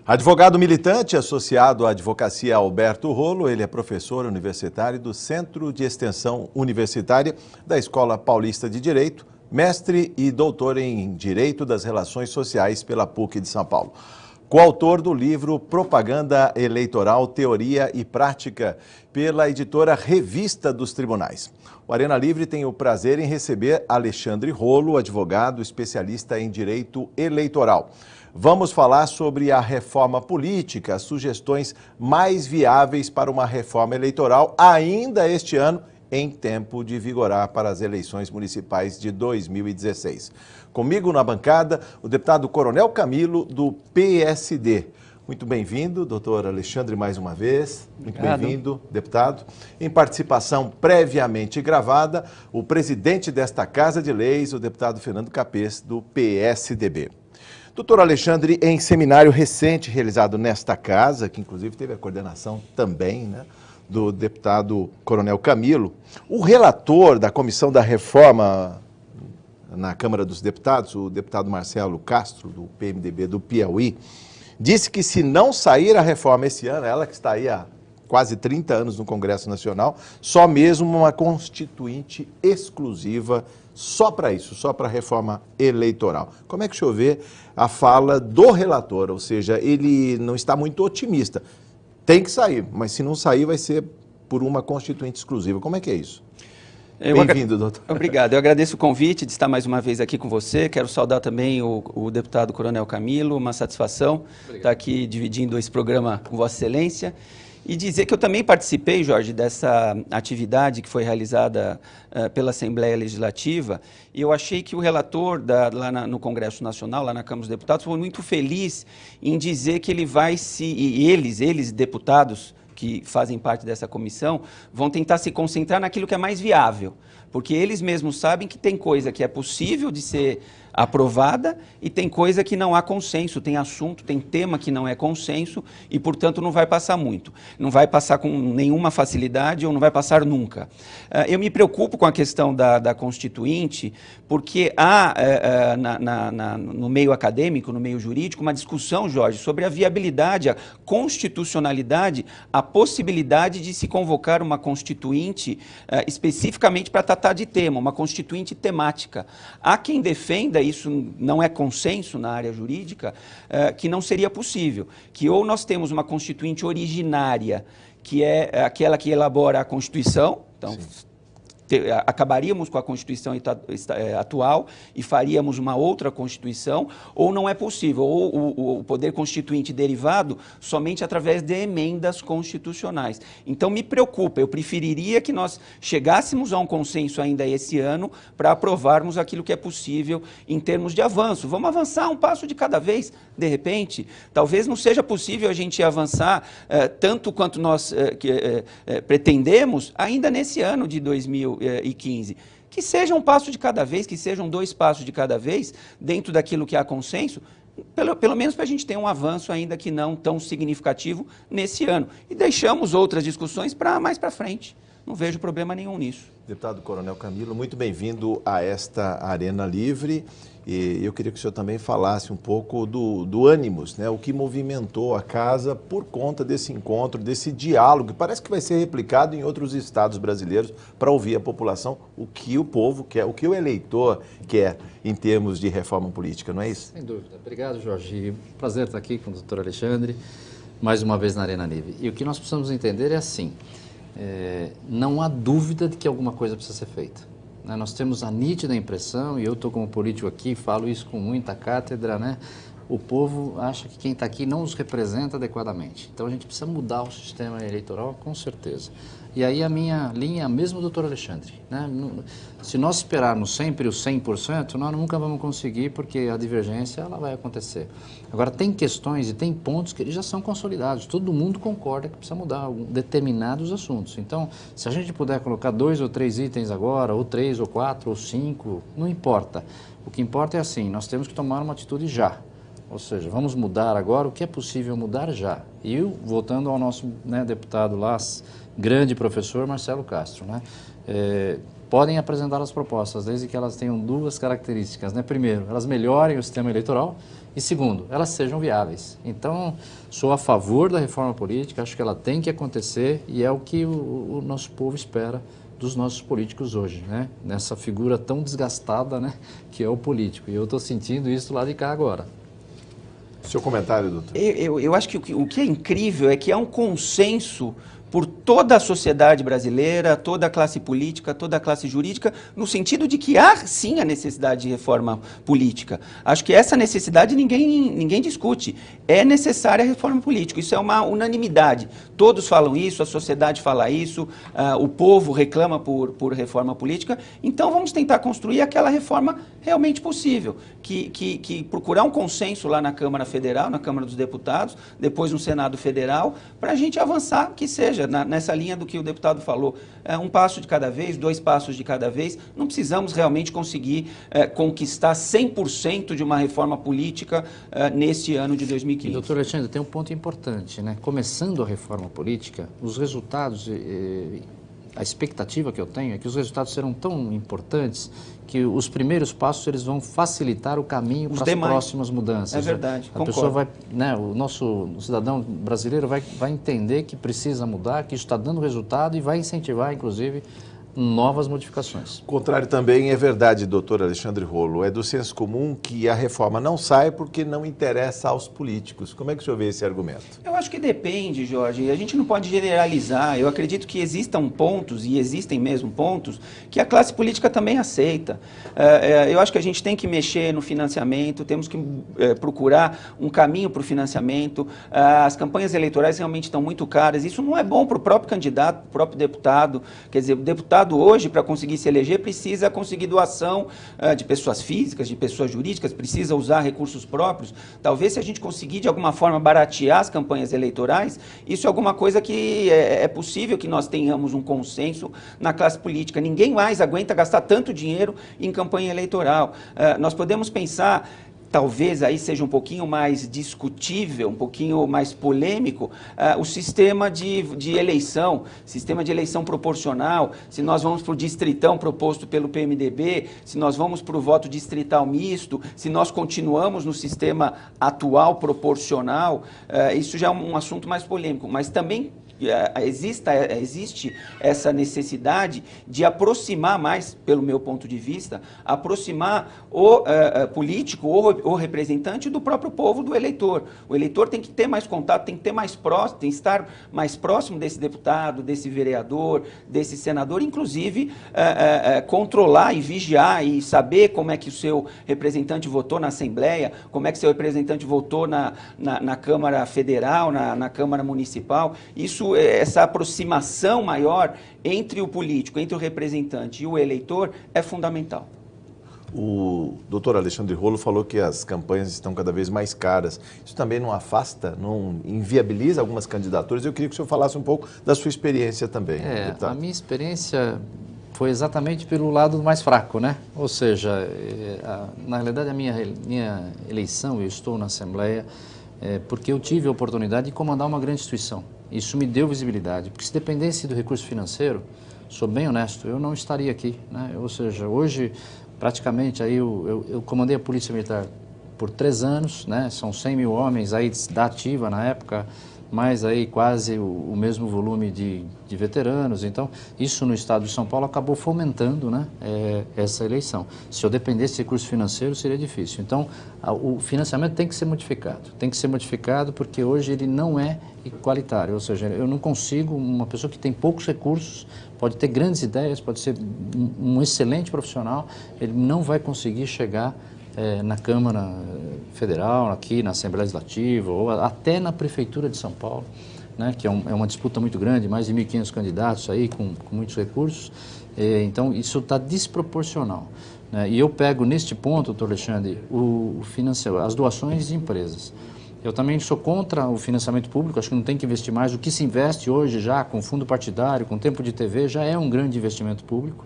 Advogado militante associado à Advocacia Alberto Rolo, ele é professor universitário do Centro de Extensão Universitária da Escola Paulista de Direito, mestre e doutor em Direito das Relações Sociais pela PUC de São Paulo. Coautor do livro Propaganda Eleitoral, Teoria e Prática, pela editora Revista dos Tribunais. O Arena Livre tem o prazer em receber Alexandre Rolo, advogado especialista em Direito Eleitoral. Vamos falar sobre a reforma política, as sugestões mais viáveis para uma reforma eleitoral ainda este ano, em tempo de vigorar para as eleições municipais de 2016. Comigo na bancada, o deputado Coronel Camilo, do PSD. Muito bem-vindo, doutor Alexandre, mais uma vez. Muito bem-vindo, deputado. Em participação previamente gravada, o presidente desta Casa de Leis, o deputado Fernando Capês, do PSDB. Doutor Alexandre, em seminário recente realizado nesta casa, que inclusive teve a coordenação também, do deputado Coronel Camilo, o relator da Comissão da Reforma na Câmara dos Deputados, o deputado Marcelo Castro, do PMDB do Piauí, disse que se não sair a reforma esse ano, ela que está aí há quase 30 anos no Congresso Nacional, só mesmo uma constituinte exclusiva só para isso, só para a reforma eleitoral. Como é que o senhor vê a fala do relator? Ou seja, ele não está muito otimista. Tem que sair, mas se não sair vai ser por uma constituinte exclusiva. Como é que é isso? Bem-vindo, doutor. Obrigado. Eu agradeço o convite de estar mais uma vez aqui com você. Quero saudar também o deputado Coronel Camilo. Uma satisfação estar aqui dividindo esse programa com Vossa Excelência. E dizer que eu também participei, Jorge, dessa atividade que foi realizada pela Assembleia Legislativa, e eu achei que o relator no Congresso Nacional, lá na Câmara dos Deputados, foi muito feliz em dizer que ele vai e eles, deputados que fazem parte dessa comissão, vão tentar se concentrar naquilo que é mais viável, porque eles mesmos sabem que tem coisa que é possível de ser aprovada e tem coisa que não há consenso, tem assunto, tem tema que não é consenso e, portanto, não vai passar muito. Não vai passar com nenhuma facilidade ou não vai passar nunca. Eu me preocupo com a questão da Constituinte, porque há no meio acadêmico, no meio jurídico, uma discussão, Jorge, sobre a viabilidade, a constitucionalidade, a possibilidade de se convocar uma Constituinte especificamente para tratar de tema, uma Constituinte temática. Há quem defenda, isso não é consenso na área jurídica, que não seria possível, que ou nós temos uma Constituinte originária, que é aquela que elabora a Constituição, então acabaríamos com a Constituição atual e faríamos uma outra Constituição, ou não é possível, ou o poder constituinte derivado somente através de emendas constitucionais. Então me preocupa, eu preferiria que nós chegássemos a um consenso ainda esse ano para aprovarmos aquilo que é possível em termos de avanço. Vamos avançar um passo de cada vez, de repente. Talvez não seja possível a gente avançar tanto quanto nós pretendemos ainda nesse ano de 2015. Que seja um passo de cada vez, que sejam 2 passos de cada vez, dentro daquilo que há consenso, pelo menos para a gente ter um avanço ainda que não tão significativo nesse ano. E deixamos outras discussões para mais para frente. Não vejo problema nenhum nisso. Deputado Coronel Camilo, muito bem-vindo a esta Arena Livre. E eu queria que o senhor também falasse um pouco do ânimos, o que movimentou a casa por conta desse encontro, desse diálogo, que parece que vai ser replicado em outros estados brasileiros para ouvir a população o que o povo quer, o que o eleitor quer em termos de reforma política, não é isso? Sem dúvida. Obrigado, Jorge. Prazer estar aqui com o doutor Alexandre, mais uma vez na Arena Livre. E o que nós precisamos entender é assim, não há dúvida de que alguma coisa precisa ser feita. Nós temos a nítida impressão, e eu estou como político aqui, falo isso com muita cátedra, o povo acha que quem está aqui não os representa adequadamente. Então a gente precisa mudar o sistema eleitoral, com certeza. E aí a minha linha é a mesma do doutor Alexandre. Se nós esperarmos sempre o 100%, nós nunca vamos conseguir, porque a divergência ela vai acontecer. Agora, tem questões e tem pontos que eles já são consolidados. Todo mundo concorda que precisa mudar determinados assuntos. Então, se a gente puder colocar 2 ou 3 itens agora, ou 3 ou 4 ou 5, não importa. O que importa é assim, nós temos que tomar uma atitude já. Ou seja, vamos mudar agora o que é possível mudar já. E voltando ao nosso deputado lá, grande professor Marcelo Castro, podem apresentar as propostas, desde que elas tenham duas características, né? Primeiro, elas melhorem o sistema eleitoral e segundo, elas sejam viáveis. Então, sou a favor da reforma política, acho que ela tem que acontecer e é o que o nosso povo espera dos nossos políticos hoje, né? Nessa figura tão desgastada, né, que é o político. E eu estou sentindo isso lá de cá agora. Seu comentário, doutor? Eu acho que o que é incrível é que há um consenso por toda a sociedade brasileira, toda a classe política, toda a classe jurídica, no sentido de que há sim a necessidade de reforma política. Acho que essa necessidade ninguém discute. É necessária a reforma política, isso é uma unanimidade. Todos falam isso, a sociedade fala isso, o povo reclama por reforma política, então vamos tentar construir aquela reforma realmente possível, que procurar um consenso lá na Câmara Federal, na Câmara dos Deputados, depois no Senado Federal, para a gente avançar, que seja nessa linha do que o deputado falou, um passo de cada vez, 2 passos de cada vez. Não precisamos realmente conseguir conquistar 100% de uma reforma política neste ano de 2015. Doutor Alexandre, tem um ponto importante, né? Começando a reforma política, os resultados, a expectativa que eu tenho é que os resultados serão tão importantes que os primeiros passos eles vão facilitar o caminho para as próximas mudanças. É verdade, a pessoa vai, né, o cidadão brasileiro vai entender que precisa mudar, que isso está dando resultado e vai incentivar, inclusive, novas modificações. O contrário também é verdade, doutor Alexandre Rolo. É do senso comum que a reforma não sai porque não interessa aos políticos. Como é que o senhor vê esse argumento? Eu acho que depende, Jorge. A gente não pode generalizar. Eu acredito que existam pontos, e existem mesmo pontos, que a classe política também aceita. Eu acho que a gente tem que mexer no financiamento, temos que procurar um caminho para o financiamento. As campanhas eleitorais realmente estão muito caras. Isso não é bom para o próprio candidato, para o próprio deputado. Quer dizer, o deputado hoje, para conseguir se eleger, precisa conseguir doação de pessoas físicas, de pessoas jurídicas, precisa usar recursos próprios. Talvez, se a gente conseguir, de alguma forma, baratear as campanhas eleitorais, isso é alguma coisa que é possível que nós tenhamos um consenso na classe política. Ninguém mais aguenta gastar tanto dinheiro em campanha eleitoral. Nós podemos pensar... Talvez aí seja um pouquinho mais discutível, um pouquinho mais polêmico, o sistema de eleição, sistema de eleição proporcional, se nós vamos para o distritão proposto pelo PMDB, se nós vamos para o voto distrital misto, se nós continuamos no sistema atual proporcional, isso já é um assunto mais polêmico, mas também existe essa necessidade de aproximar mais, pelo meu ponto de vista, aproximar o político ou o representante do próprio povo, do eleitor. O eleitor tem que ter mais contato, tem que ter mais próximo, tem que estar mais próximo desse deputado, desse vereador, desse senador, inclusive controlar e vigiar e saber como é que o seu representante votou na Assembleia, como é que o seu representante votou na Câmara Federal, na Câmara Municipal. Essa aproximação maior entre o político, entre o representante e o eleitor é fundamental. O doutor Alexandre Rolo falou que as campanhas estão cada vez mais caras. Isso também não afasta, não inviabiliza algumas candidaturas? Eu queria que o senhor falasse um pouco da sua experiência também, deputado. A minha experiência foi exatamente pelo lado mais fraco, né? Ou seja, na realidade a minha eleição, eu estou na Assembleia, porque eu tive a oportunidade de comandar uma grande instituição. Isso me deu visibilidade, porque se dependesse do recurso financeiro, sou bem honesto, eu não estaria aqui, né? Ou seja, hoje, praticamente, aí eu comandei a Polícia Militar por 3 anos, né? São 100 mil homens aí da ativa na época, mais aí quase o mesmo volume de veteranos. Então, isso no estado de São Paulo acabou fomentando, né, essa eleição. Se eu dependesse de recurso financeiro, seria difícil. Então, o financiamento tem que ser modificado. Tem que ser modificado porque hoje ele não é igualitário. Ou seja, eu não consigo, uma pessoa que tem poucos recursos, pode ter grandes ideias, pode ser um excelente profissional, ele não vai conseguir chegar na Câmara Federal, aqui na Assembleia Legislativa, ou até na Prefeitura de São Paulo, né, que é uma disputa muito grande, mais de 1.500 candidatos aí, com muitos recursos. Então, isso está desproporcional, né? E eu pego neste ponto, doutor Alexandre, as doações de empresas. Eu também sou contra o financiamento público, acho que não tem que investir mais. O que se investe hoje já com fundo partidário, com tempo de TV, já é um grande investimento público.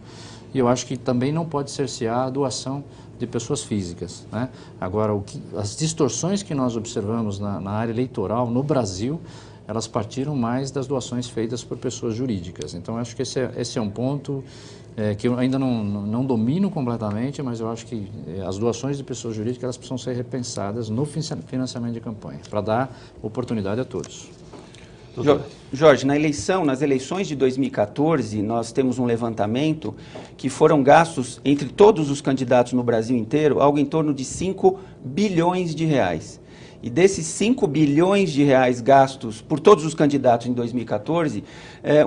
E eu acho que também não pode cercear a doação de pessoas físicas, né? Agora, as distorções que nós observamos na área eleitoral no Brasil, elas partiram mais das doações feitas por pessoas jurídicas. Então, acho que esse é um ponto que eu ainda não domino completamente, mas eu acho que as doações de pessoas jurídicas elas precisam ser repensadas no financiamento de campanha, para dar oportunidade a todos. Jorge, nas eleições de 2014, nós temos um levantamento que foram gastos entre todos os candidatos no Brasil inteiro, algo em torno de 5 bilhões de reais. E desses 5 bilhões de reais gastos por todos os candidatos em 2014,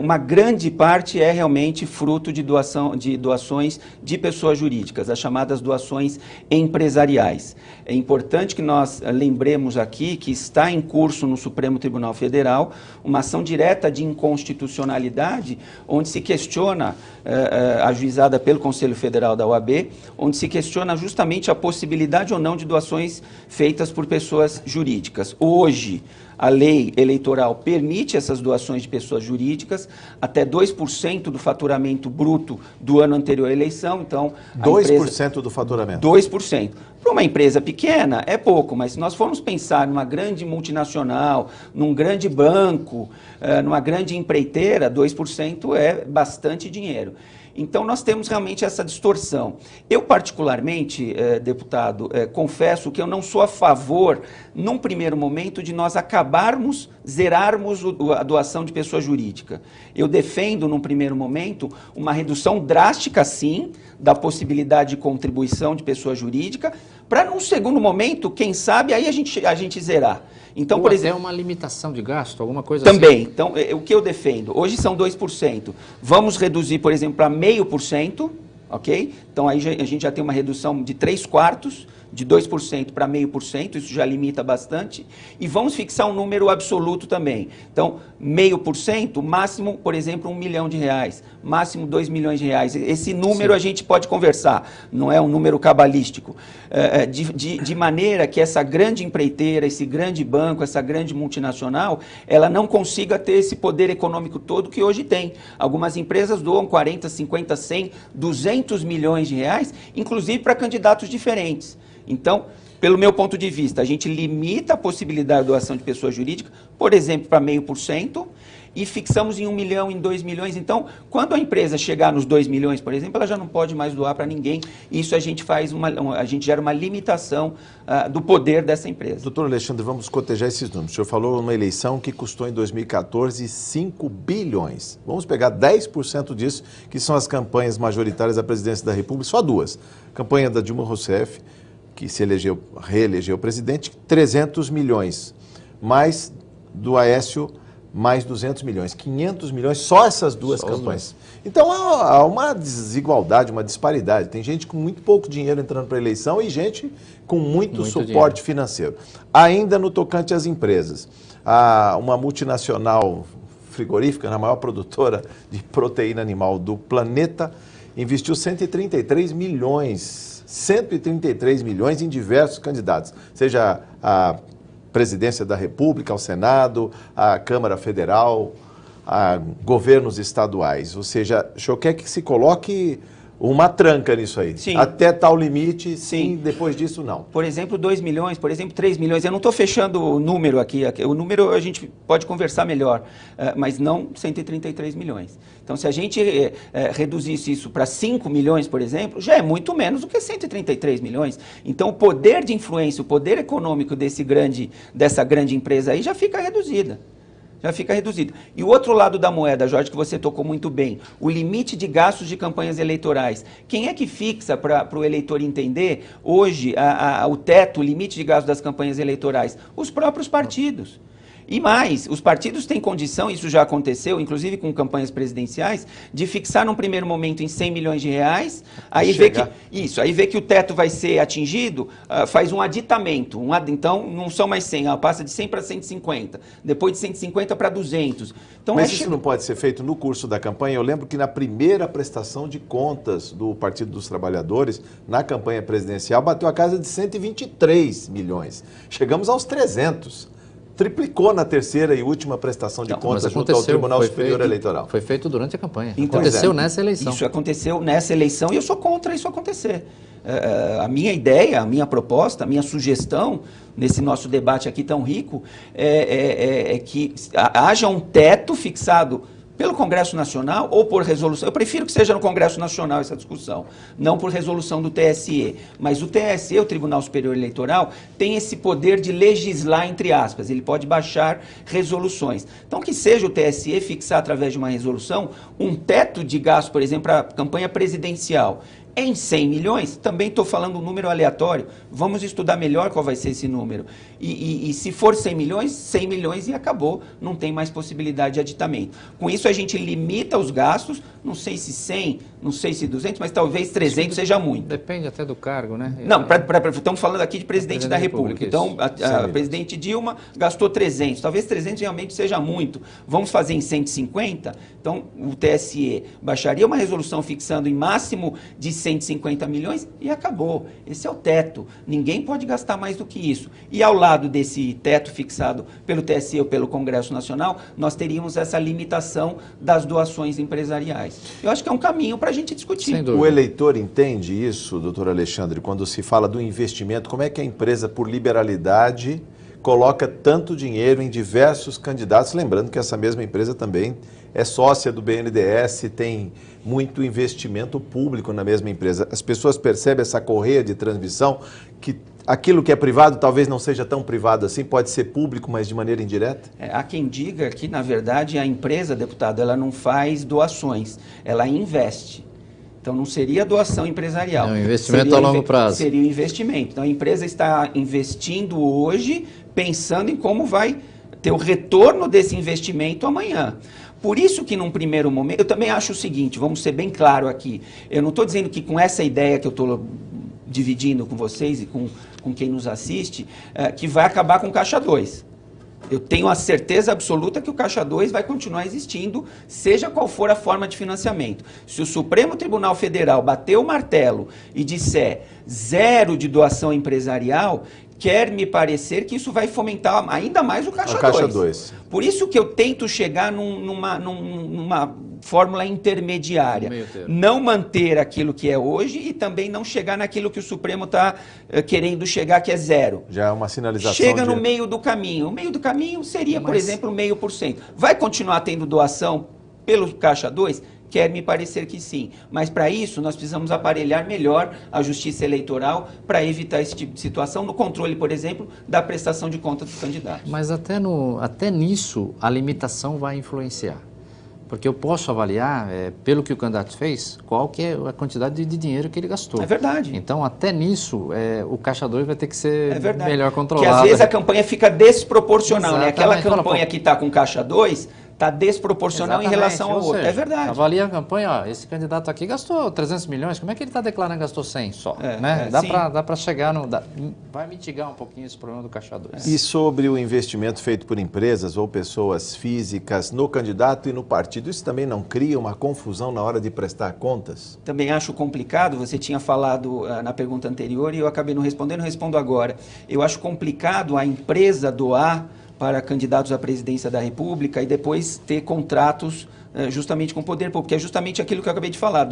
uma grande parte é realmente fruto de doações de pessoas jurídicas, as chamadas doações empresariais. É importante que nós lembremos aqui que está em curso no Supremo Tribunal Federal uma ação direta de inconstitucionalidade, onde se questiona, ajuizada pelo Conselho Federal da OAB, onde se questiona justamente a possibilidade ou não de doações feitas por pessoas jurídicas. Hoje, a lei eleitoral permite essas doações de pessoas jurídicas até 2% do faturamento bruto do ano anterior à eleição. Então, 2% do faturamento? 2%. Para uma empresa pequena é pouco, mas se nós formos pensar numa grande multinacional, num grande banco, numa grande empreiteira, 2% é bastante dinheiro. Então, nós temos realmente essa distorção. Eu, particularmente, deputado, confesso que eu não sou a favor, num primeiro momento, de nós zerarmos a doação de pessoa jurídica. Eu defendo, num primeiro momento, uma redução drástica, sim, da possibilidade de contribuição de pessoa jurídica, para, num segundo momento, quem sabe, aí a gente zerar. Então, por exemplo, uma limitação de gasto, alguma coisa também. assim? Então, o que eu defendo? Hoje são 2%. Vamos reduzir, por exemplo, para 0,5%, ok? Então, aí a gente já tem uma redução de 3/4, de 2% para 0,5%, isso já limita bastante. E vamos fixar um número absoluto também. Então, 0,5%, máximo, por exemplo, R$1 milhão, máximo R$2 milhões. Esse número a gente pode conversar, não é um número cabalístico. De maneira que essa grande empreiteira, esse grande banco, essa grande multinacional, ela não consiga ter esse poder econômico todo que hoje tem. Algumas empresas doam 40, 50, 100, 200 milhões de reais, inclusive para candidatos diferentes. Então, pelo meu ponto de vista, a gente limita a possibilidade de doação de pessoa jurídica, por exemplo, para 0,5%, e fixamos em 1 milhão, em 2 milhões. Então, quando a empresa chegar nos 2 milhões, por exemplo, ela já não pode mais doar para ninguém. Isso a gente a gente gera uma limitação do poder dessa empresa. Doutor Alexandre, vamos cotejar esses números. O senhor falou uma eleição que custou em 2014 5 bilhões. Vamos pegar 10% disso, que são as campanhas majoritárias da presidência da República, só duas. Campanha da Dilma Rousseff, que se reelegeu presidente, 300 milhões, mais do Aécio, mais 200 milhões, 500 milhões, só essas duas campanhas. Então há uma desigualdade, uma disparidade. Tem gente com muito pouco dinheiro entrando para a eleição e gente com muito suporte financeiro. Ainda no tocante às empresas, uma multinacional frigorífica, a maior produtora de proteína animal do planeta, investiu 133 milhões em diversos candidatos, seja a presidência da República, ao Senado, a Câmara Federal, a governos estaduais. Ou seja, o senhor quer que se coloque uma tranca nisso aí? Sim. Até tal limite, sim, depois disso não. Por exemplo, 2 milhões, por exemplo, 3 milhões. Eu não estou fechando o número aqui. O número a gente pode conversar melhor, mas não 133 milhões. Então, se a gente reduzisse isso para 5 milhões, por exemplo, já é muito menos do que 133 milhões. Então, o poder de influência, o poder econômico dessa grande empresa aí já fica reduzida. E o outro lado da moeda, Jorge, que você tocou muito bem, o limite de gastos de campanhas eleitorais. Quem é que fixa para o eleitor entender hoje o teto, o limite de gastos das campanhas eleitorais? Os próprios partidos. E mais, os partidos têm condição, isso já aconteceu, inclusive com campanhas presidenciais, de fixar num primeiro momento em 100 milhões de reais, aí vê que o teto vai ser atingido, faz um aditamento, então não são mais 100, passa de 100 para 150, depois de 150 para 200. Então, mas isso não pode ser feito no curso da campanha? Eu lembro que na primeira prestação de contas do Partido dos Trabalhadores, na campanha presidencial, bateu a casa de 123 milhões. Chegamos aos 300. Triplicou na terceira e última prestação de contas junto ao Tribunal Superior Eleitoral. Foi feito durante a campanha. Então, aconteceu nessa eleição. Isso aconteceu nessa eleição e eu sou contra isso acontecer. A minha ideia, a minha proposta, a minha sugestão nesse nosso debate aqui tão rico é que haja um teto fixado pelo Congresso Nacional ou por resolução. Eu prefiro que seja no Congresso Nacional essa discussão, não por resolução do TSE. Mas o TSE, o Tribunal Superior Eleitoral, tem esse poder de legislar, entre aspas. Ele pode baixar resoluções. Então, que seja o TSE fixar através de uma resolução um teto de gasto, por exemplo, para a campanha presidencial. Em 100 milhões, também estou falando um número aleatório, vamos estudar melhor qual vai ser esse número. E se for 100 milhões e acabou, não tem mais possibilidade de aditamento. Com isso a gente limita os gastos, não sei se 100, não sei se 200, mas talvez 300 seja muito. Depende até do cargo, né? Não, estamos falando aqui de presidente da República. Então, a presidente Dilma gastou 300, talvez 300 realmente seja muito. Vamos fazer em 150? Então, o TSE baixaria uma resolução fixando em máximo de 150 milhões e acabou. Esse é o teto. Ninguém pode gastar mais do que isso. E ao lado desse teto fixado pelo TSE ou pelo Congresso Nacional, nós teríamos essa limitação das doações empresariais. Eu acho que é um caminho para a gente discutir. O eleitor entende isso, doutor Alexandre, quando se fala do investimento, como é que a empresa, por liberalidade, coloca tanto dinheiro em diversos candidatos, lembrando que essa mesma empresa também é sócia do BNDES, tem muito investimento público na mesma empresa. As pessoas percebem essa correia de transmissão, que aquilo que é privado talvez não seja tão privado assim, pode ser público, mas de maneira indireta? Há quem diga que, na verdade, a empresa, deputado, ela não faz doações, ela investe. Então, não seria doação empresarial. É um investimento a longo prazo. Seria um investimento. Então, a empresa está investindo hoje, pensando em como vai ter o retorno desse investimento amanhã. Por isso que, num primeiro momento, eu também acho o seguinte, vamos ser bem claro aqui, eu não estou dizendo que com essa ideia que eu estou dividindo com vocês e com quem nos assiste, que vai acabar com o Caixa 2. Eu tenho a certeza absoluta que o Caixa 2 vai continuar existindo, seja qual for a forma de financiamento. Se o Supremo Tribunal Federal bater o martelo e disser 0 de doação empresarial, quer me parecer que isso vai fomentar ainda mais o Caixa 2. Por isso que eu tento chegar numa fórmula intermediária. Não manter aquilo que é hoje e também não chegar naquilo que o Supremo está querendo chegar, que é 0. Já é uma sinalização. Chega no meio do caminho. O meio do caminho seria, por exemplo, 0,5%. Vai continuar tendo doação pelo Caixa 2? Quer me parecer que sim. Mas para isso nós precisamos aparelhar melhor a justiça eleitoral para evitar esse tipo de situação, no controle, por exemplo, da prestação de contas dos candidatos. Mas até nisso a limitação vai influenciar. Porque eu posso avaliar, pelo que o candidato fez, qual que é a quantidade de dinheiro que ele gastou. É verdade. Então, até nisso, o Caixa 2 vai ter que ser melhor controlado. Porque às vezes a campanha fica desproporcional, né? Aquela campanha que está com Caixa 2 está desproporcional em relação ao outro. É verdade. Avalia a campanha, esse candidato aqui gastou 300 milhões, como é que ele está declarando que gastou 100 só? Né? Dá para chegar, vai mitigar um pouquinho esse problema do Caixa 2. E sobre o investimento feito por empresas ou pessoas físicas no candidato e no partido, isso também não cria uma confusão na hora de prestar contas? Também acho complicado, você tinha falado na pergunta anterior e eu acabei não respondendo, respondo agora. Eu acho complicado a empresa doar para candidatos à presidência da República e depois ter contratos justamente com o poder público, que é justamente aquilo que eu acabei de falar,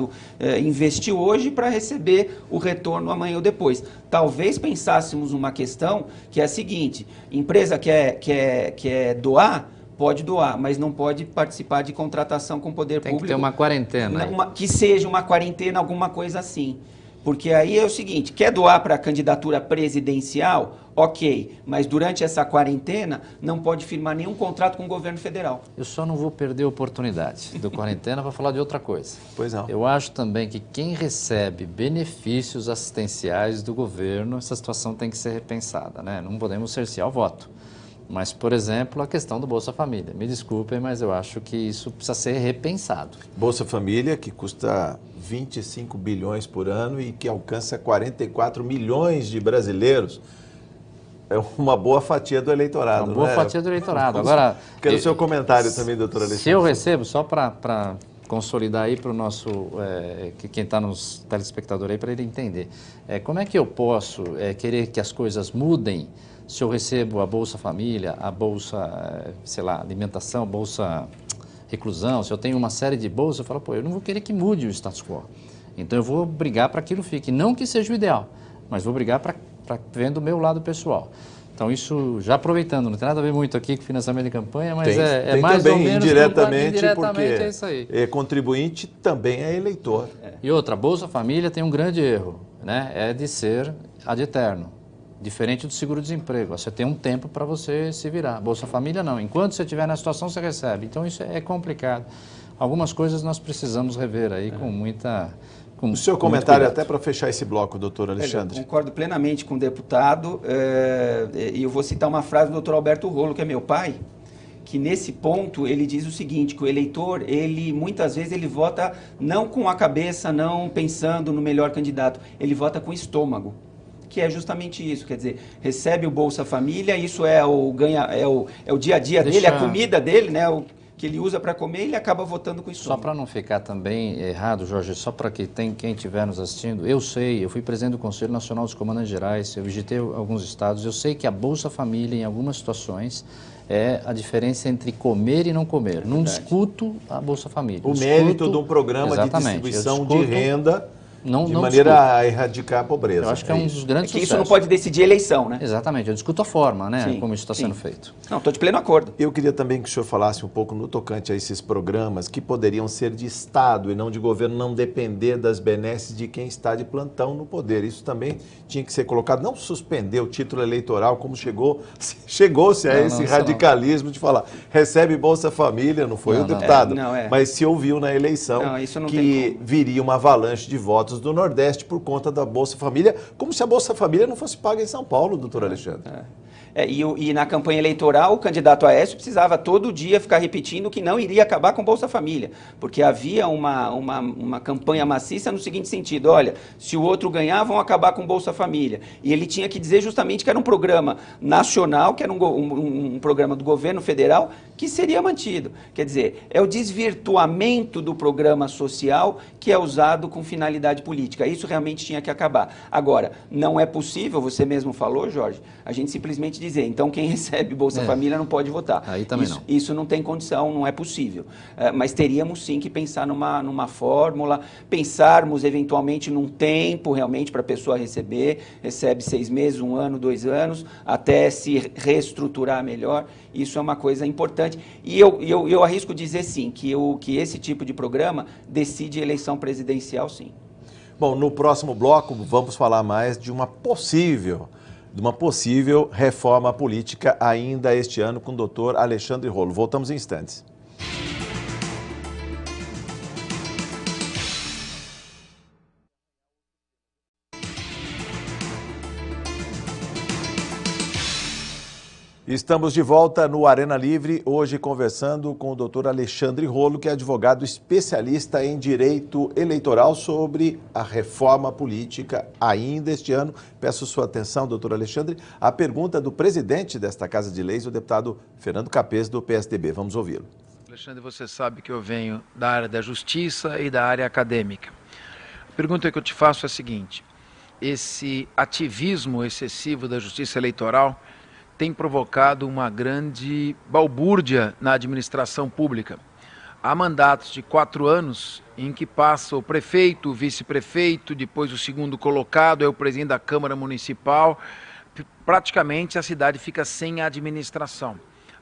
investir hoje para receber o retorno amanhã ou depois. Talvez pensássemos uma questão que é a seguinte, empresa quer doar, pode doar, mas não pode participar de contratação com o poder público. Tem que ter uma quarentena. Que seja uma quarentena, alguma coisa assim. Porque aí é o seguinte, quer doar para a candidatura presidencial? Ok, mas durante essa quarentena não pode firmar nenhum contrato com o governo federal. Eu só não vou perder a oportunidade do quarentena para falar de outra coisa. Pois não. Eu acho também que quem recebe benefícios assistenciais do governo, essa situação tem que ser repensada, né? Não podemos cercear o voto. Mas, por exemplo, a questão do Bolsa Família. Me desculpem, mas eu acho que isso precisa ser repensado. Bolsa Família, que custa 25 bilhões por ano e que alcança 44 milhões de brasileiros. É uma boa fatia do eleitorado, uma boa fatia do eleitorado. Agora, quero o seu comentário também, doutor Alexandre. Se eu recebo, só para consolidar aí para o nosso, quem está nos telespectadores aí, para ele entender. Como é que eu posso querer que as coisas mudem se eu recebo a Bolsa Família, a Bolsa, sei lá, alimentação, Bolsa reclusão, se eu tenho uma série de bolsas, eu falo, pô, eu não vou querer que mude o status quo. Então eu vou brigar para que aquilo fique, não que seja o ideal, mas vou brigar para ver do meu lado pessoal. Então, Então isso, já aproveitando, não tem nada a ver muito aqui com financiamento de campanha, mas tem mais também, ou menos indiretamente porque é isso aí. Contribuinte também é eleitor. E outra, a Bolsa Família tem um grande erro, né? É de ser ad eterno. Diferente do seguro-desemprego, você tem um tempo para você se virar. Bolsa Família não, enquanto você estiver na situação você recebe. Então isso é complicado. Algumas coisas nós precisamos rever aí com muita... O seu comentário até para fechar esse bloco, doutor Alexandre. Eu concordo plenamente com o deputado e eu vou citar uma frase do doutor Alberto Rolo, que é meu pai, que nesse ponto ele diz o seguinte, que o eleitor, muitas vezes ele vota não com a cabeça, não pensando no melhor candidato, ele vota com o estômago. Que é justamente isso, quer dizer, recebe o Bolsa Família, isso é o dia a dia dele, a comida dele, né, o que ele usa para comer, ele acaba votando com isso. Só para não ficar também errado, Jorge, só para que quem estiver nos assistindo, eu fui presidente do Conselho Nacional dos Comandantes Gerais, eu visitei alguns estados, eu sei que a Bolsa Família, em algumas situações, é a diferença entre comer e não comer. Não discuto a Bolsa Família. O mérito de um programa de distribuição de renda... de maneira a erradicar a pobreza. Eu acho que é um dos grandes sucessos. Isso não pode decidir eleição, né? Exatamente, eu discuto a forma, né? Como isso está sendo feito. Não, estou de pleno acordo. Eu queria também que o senhor falasse um pouco no tocante a esses programas que poderiam ser de Estado e não de governo, não depender das benesses de quem está de plantão no poder. Isso também tinha que ser colocado, não suspender o título eleitoral, como chegou-se a esse radicalismo de falar, recebe Bolsa Família, não foi o deputado, mas se ouviu na eleição que viria uma avalanche de votos do Nordeste por conta da Bolsa Família, como se a Bolsa Família não fosse paga em São Paulo, doutor Alexandre. E na campanha eleitoral, o candidato Aécio precisava todo dia ficar repetindo que não iria acabar com Bolsa Família, porque havia uma campanha maciça no seguinte sentido, olha, se o outro ganhar, vão acabar com Bolsa Família. E ele tinha que dizer justamente que era um programa nacional, que era um programa do governo federal, que seria mantido. Quer dizer, é o desvirtuamento do programa social que é usado com finalidade política. Isso realmente tinha que acabar. Agora, não é possível, você mesmo falou, Jorge, a gente simplesmente dizer, então quem recebe Bolsa Família não pode votar. Aí também isso não tem condição, não é possível. Mas teríamos sim que pensar numa fórmula, pensarmos eventualmente num tempo realmente para a pessoa receber, recebe 6 meses, 1 ano, 2 anos, até se reestruturar melhor. Isso é uma coisa importante. E eu arrisco dizer sim, que esse tipo de programa decide eleição presidencial sim. Bom, no próximo bloco vamos falar mais de uma possível reforma política ainda este ano com o doutor Alexandre Rolo. Voltamos em instantes. Estamos de volta no Arena Livre, hoje conversando com o doutor Alexandre Rolo, que é advogado especialista em direito eleitoral sobre a reforma política ainda este ano. Peço sua atenção, doutor Alexandre, à pergunta do presidente desta Casa de Leis, o deputado Fernando Capês, do PSDB. Vamos ouvi-lo. Alexandre, você sabe que eu venho da área da justiça e da área acadêmica. A pergunta que eu te faço é a seguinte: esse ativismo excessivo da justiça eleitoral tem provocado uma grande balbúrdia na administração pública. Há mandatos de 4 anos em que passa o prefeito, o vice-prefeito, depois o segundo colocado, é o presidente da Câmara Municipal. Praticamente a cidade fica sem administração.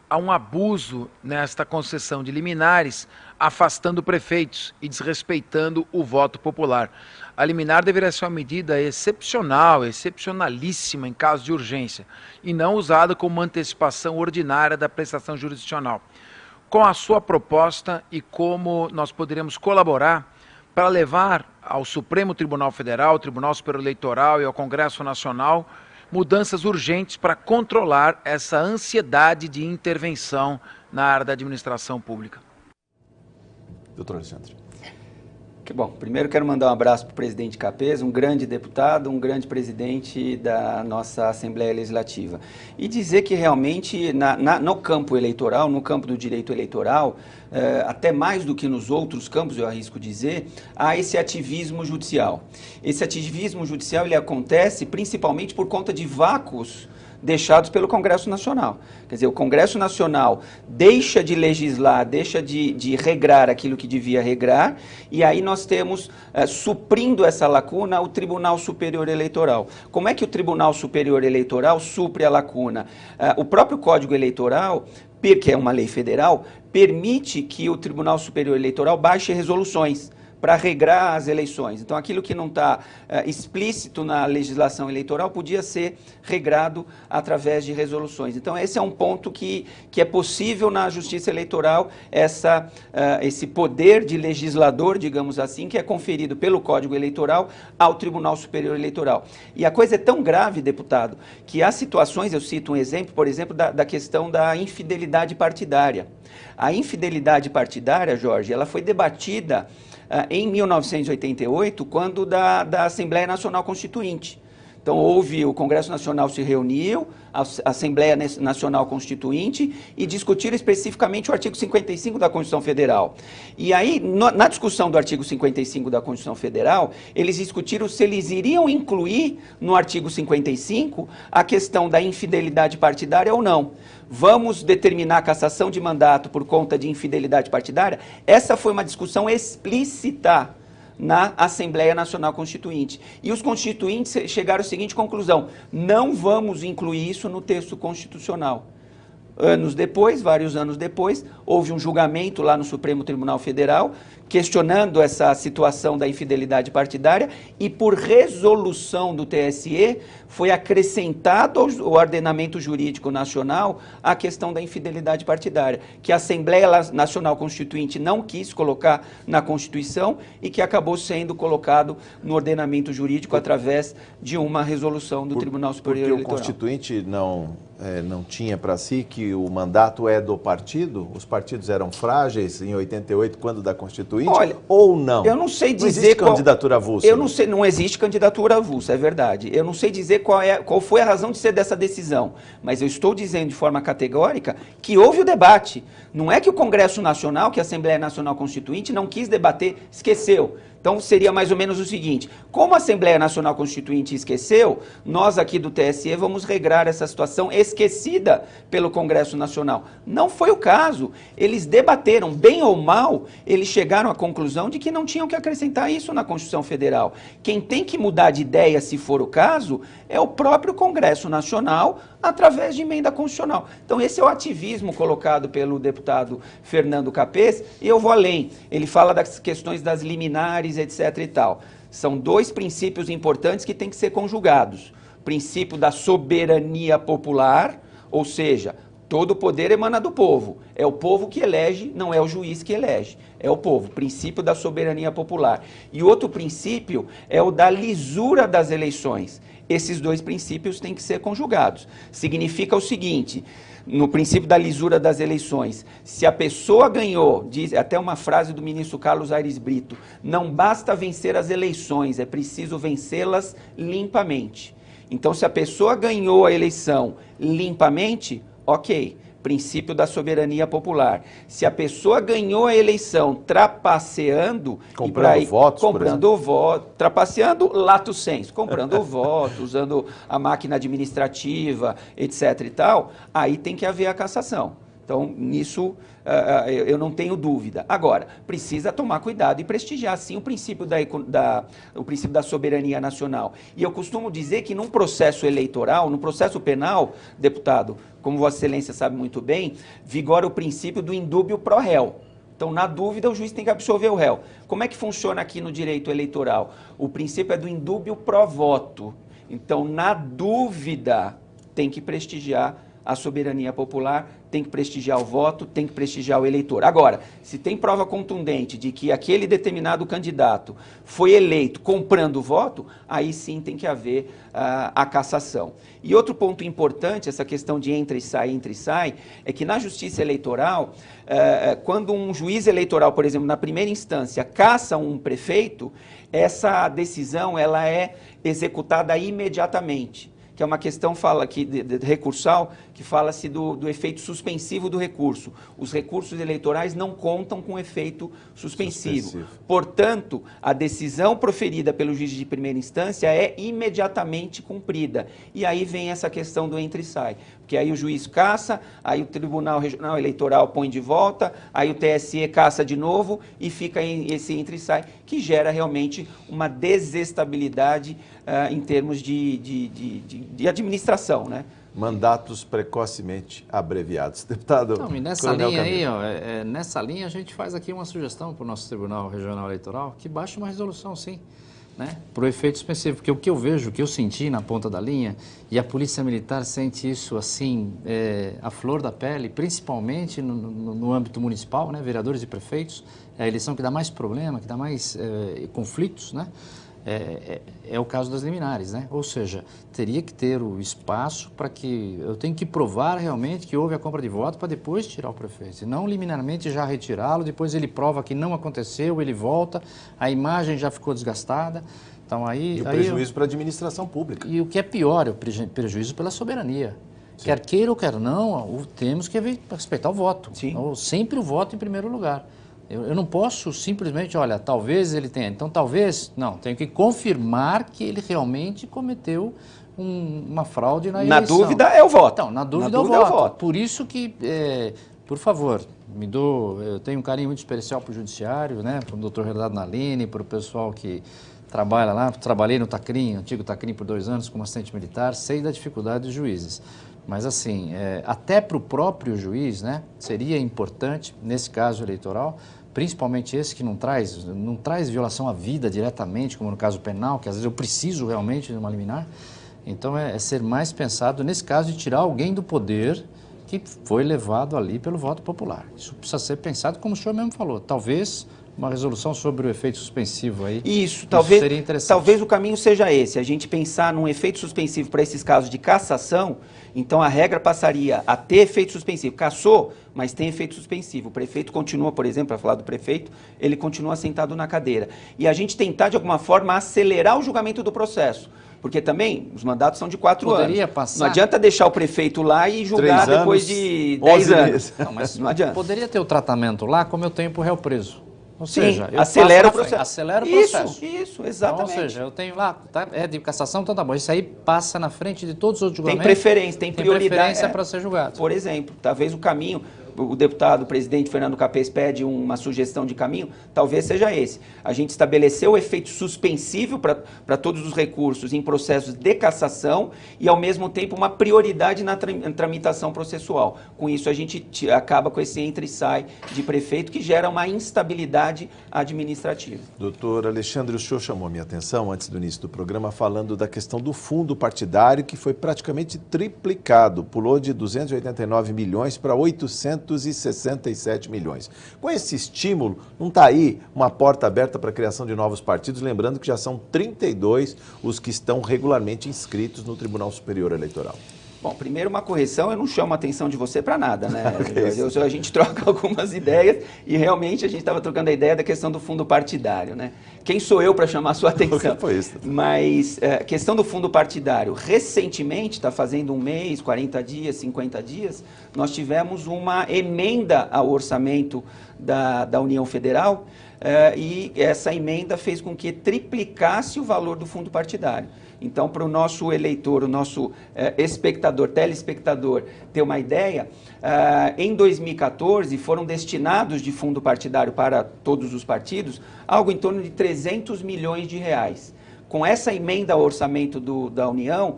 Há um abuso nesta concessão de liminares, afastando prefeitos e desrespeitando o voto popular. A liminar deveria ser uma medida excepcional, excepcionalíssima em caso de urgência, e não usada como uma antecipação ordinária da prestação jurisdicional. Com a sua proposta e como nós poderíamos colaborar para levar ao Supremo Tribunal Federal, ao Tribunal Superior Eleitoral e ao Congresso Nacional mudanças urgentes para controlar essa ansiedade de intervenção na área da administração pública. Doutor Alexandre. Bom, primeiro quero mandar um abraço para o presidente Capês, um grande deputado, um grande presidente da nossa Assembleia Legislativa. E dizer que realmente no campo eleitoral, no campo do direito eleitoral, até mais do que nos outros campos, eu arrisco dizer, há esse ativismo judicial. Esse ativismo judicial ele acontece principalmente por conta de vácuos deixados pelo Congresso Nacional. Quer dizer, o Congresso Nacional deixa de legislar, deixa de regrar aquilo que devia regrar, e aí nós temos, suprindo essa lacuna, o Tribunal Superior Eleitoral. Como é que o Tribunal Superior Eleitoral supre a lacuna? O próprio Código Eleitoral, que é uma lei federal, permite que o Tribunal Superior Eleitoral baixe resoluções para regrar as eleições. Então, aquilo que não está explícito na legislação eleitoral podia ser regrado através de resoluções. Então, esse é um ponto que é possível na Justiça Eleitoral, esse poder de legislador, digamos assim, que é conferido pelo Código Eleitoral ao Tribunal Superior Eleitoral. E a coisa é tão grave, deputado, que há situações, eu cito um exemplo, por exemplo, da questão da infidelidade partidária. A infidelidade partidária, Jorge, ela foi debatida em 1988, quando da Assembleia Nacional Constituinte. Então, o Congresso Nacional se reuniu, a Assembleia Nacional Constituinte, e discutiram especificamente o artigo 55 da Constituição Federal. E aí, na discussão do artigo 55 da Constituição Federal, eles discutiram se eles iriam incluir no artigo 55 a questão da infidelidade partidária ou não. Vamos determinar a cassação de mandato por conta de infidelidade partidária? Essa foi uma discussão explícita na Assembleia Nacional Constituinte. E os constituintes chegaram à seguinte conclusão: não vamos incluir isso no texto constitucional. Anos depois, vários anos depois, houve um julgamento lá no Supremo Tribunal Federal questionando essa situação da infidelidade partidária e, por resolução do TSE, foi acrescentado ao ordenamento jurídico nacional a questão da infidelidade partidária, que a Assembleia Nacional Constituinte não quis colocar na Constituição e que acabou sendo colocado no ordenamento jurídico através de uma resolução do Tribunal Superior Eleitoral. Porque o Constituinte não tinha para si que o mandato é do partido? Os partidos eram frágeis em 88, quando da Constituinte? Olha, ou não? Eu não sei dizer. Não existe candidatura avulsa. Eu não sei, não existe candidatura avulsa, é verdade. Eu não sei dizer qual foi a razão de ser dessa decisão, mas eu estou dizendo de forma categórica que houve o debate. Não é que o Congresso Nacional, que a Assembleia Nacional Constituinte não quis debater, esqueceu. Então, seria mais ou menos o seguinte: como a Assembleia Nacional Constituinte esqueceu, nós aqui do TSE vamos regrar essa situação esquecida pelo Congresso Nacional. Não foi o caso. Eles debateram, bem ou mal, eles chegaram à conclusão de que não tinham que acrescentar isso na Constituição Federal. Quem tem que mudar de ideia, se for o caso, é o próprio Congresso Nacional, através de emenda constitucional. Então, esse é o ativismo colocado pelo deputado Fernando Capês, e eu vou além. Ele fala das questões das liminares, etc. e tal. São dois princípios importantes que têm que ser conjugados. O princípio da soberania popular, ou seja, todo o poder emana do povo. É o povo que elege, não é o juiz que elege. É o povo. Princípio da soberania popular. E outro princípio é o da lisura das eleições. Esses dois princípios têm que ser conjugados. Significa o seguinte: no princípio da lisura das eleições, se a pessoa ganhou, diz até uma frase do ministro Carlos Aires Brito, não basta vencer as eleições, é preciso vencê-las limpamente. Então, se a pessoa ganhou a eleição limpamente, ok, princípio da soberania popular. Se a pessoa ganhou a eleição trapaceando, comprando voto, trapaceando lato sensu, comprando voto, usando a máquina administrativa, etc. e tal, aí tem que haver a cassação. Então, nisso eu não tenho dúvida. Agora, precisa tomar cuidado e prestigiar, sim, o princípio da soberania nacional. E eu costumo dizer que num processo eleitoral, no processo penal, deputado, como Vossa Excelência sabe muito bem, vigora o princípio do indúbio pro réu. Então, na dúvida, o juiz tem que absolver o réu. Como é que funciona aqui no direito eleitoral? O princípio é do indúbio pro voto. Então, na dúvida, tem que prestigiar a soberania popular, tem que prestigiar o voto, tem que prestigiar o eleitor. Agora, se tem prova contundente de que aquele determinado candidato foi eleito comprando o voto, aí sim tem que haver a cassação. E outro ponto importante, essa questão de entra e sai, é que na justiça eleitoral, quando um juiz eleitoral, por exemplo, na primeira instância, cassa um prefeito, essa decisão ela é executada imediatamente. Que é uma questão recursal, que fala-se do efeito suspensivo do recurso. Os recursos eleitorais não contam com efeito suspensivo. Portanto, a decisão proferida pelo juiz de primeira instância é imediatamente cumprida. E aí vem essa questão do entra e sai. Porque aí o juiz caça, aí o Tribunal Regional Eleitoral põe de volta, aí o TSE caça de novo e fica esse entra e sai, que gera realmente uma desestabilidade em termos de administração, né? Mandatos precocemente abreviados. Deputado. Não, e nessa linha aí, nessa linha a gente faz aqui uma sugestão para o nosso Tribunal Regional Eleitoral que baixe uma resolução, sim, né, para o efeito suspensivo. Porque o que eu vejo, o que eu senti na ponta da linha, e a Polícia Militar sente isso assim, à flor da pele, principalmente no âmbito municipal, né, vereadores e prefeitos, é a eleição que dá mais problema, que dá mais conflitos, né? É o caso das liminares, né? Ou seja, teria que ter o espaço para que eu tenho que provar realmente que houve a compra de voto para depois tirar o prefeito, e não liminarmente já retirá-lo, depois ele prova que não aconteceu, ele volta, a imagem já ficou desgastada. Então e o prejuízo para a administração pública. E o que é pior, é o prejuízo pela soberania. Sim. Quer queira ou quer não, temos que respeitar o voto. Sim. Ou sempre o voto em primeiro lugar. Eu não posso simplesmente, olha, talvez ele tenha. Então, talvez, não, tenho que confirmar que ele realmente cometeu uma fraude na eleição. Na dúvida é o voto. Então, na dúvida é o voto. Por isso que, por favor, eu tenho um carinho muito especial para o Judiciário, né, para o doutor Renato Nalini, para o pessoal que trabalha lá. Trabalhei no Tacrim, antigo Tacrim, por 2 anos como assistente militar, sei da dificuldade dos juízes. Mas, assim, até para o próprio juiz, né, seria importante, nesse caso eleitoral, principalmente esse que não traz violação à vida diretamente, como no caso penal, que às vezes eu preciso realmente de uma liminar. Então, é ser mais pensado, nesse caso, de tirar alguém do poder que foi levado ali pelo voto popular. Isso precisa ser pensado, como o senhor mesmo falou, talvez uma resolução sobre o efeito suspensivo aí. Isso seria interessante. Talvez o caminho seja esse, a gente pensar num efeito suspensivo para esses casos de cassação. Então, a regra passaria a ter efeito suspensivo. Cassou, mas tem efeito suspensivo. O prefeito continua, por exemplo, para falar do prefeito, ele continua sentado na cadeira. E a gente tentar, de alguma forma, acelerar o julgamento do processo. Porque também os mandatos são de 4 anos. Não adianta deixar o prefeito lá e julgar depois de 10 anos. Não, mas não adianta. Poderia ter o tratamento lá como eu tenho para o réu preso. Ou seja, acelera o processo. Acelera o processo. Isso, exatamente. Então, ou seja, eu tenho lá, é de cassação, então tá bom. Isso aí passa na frente de todos os outros julgamentos. Tem preferência, tem prioridade. Tem preferência para ser julgado. Por exemplo, talvez o caminho, o deputado, o presidente Fernando Capês pede uma sugestão de caminho, talvez seja esse. A gente estabeleceu o efeito suspensivo para todos os recursos em processos de cassação e, ao mesmo tempo, uma prioridade na tramitação processual. Com isso, a gente acaba com esse entra e sai de prefeito que gera uma instabilidade administrativa. Doutor Alexandre, o senhor chamou a minha atenção antes do início do programa falando da questão do fundo partidário que foi praticamente triplicado, pulou de 289 milhões para 867 milhões. Com esse estímulo, não está aí uma porta aberta para a criação de novos partidos, lembrando que já são 32 os que estão regularmente inscritos no Tribunal Superior Eleitoral. Bom, primeiro uma correção, eu não chamo a atenção de você para nada, né? A gente troca algumas ideias e realmente a gente estava trocando a ideia da questão do fundo partidário, né? Quem sou eu para chamar a sua atenção? Foi isso. Mas a questão do fundo partidário, recentemente, está fazendo 1 mês, 40 dias, 50 dias, nós tivemos uma emenda ao orçamento da União Federal e essa emenda fez com que triplicasse o valor do fundo partidário. Então, para o nosso eleitor, o nosso espectador, telespectador, ter uma ideia, em 2014 foram destinados de fundo partidário para todos os partidos algo em torno de 300 milhões de reais. Com essa emenda ao orçamento da União,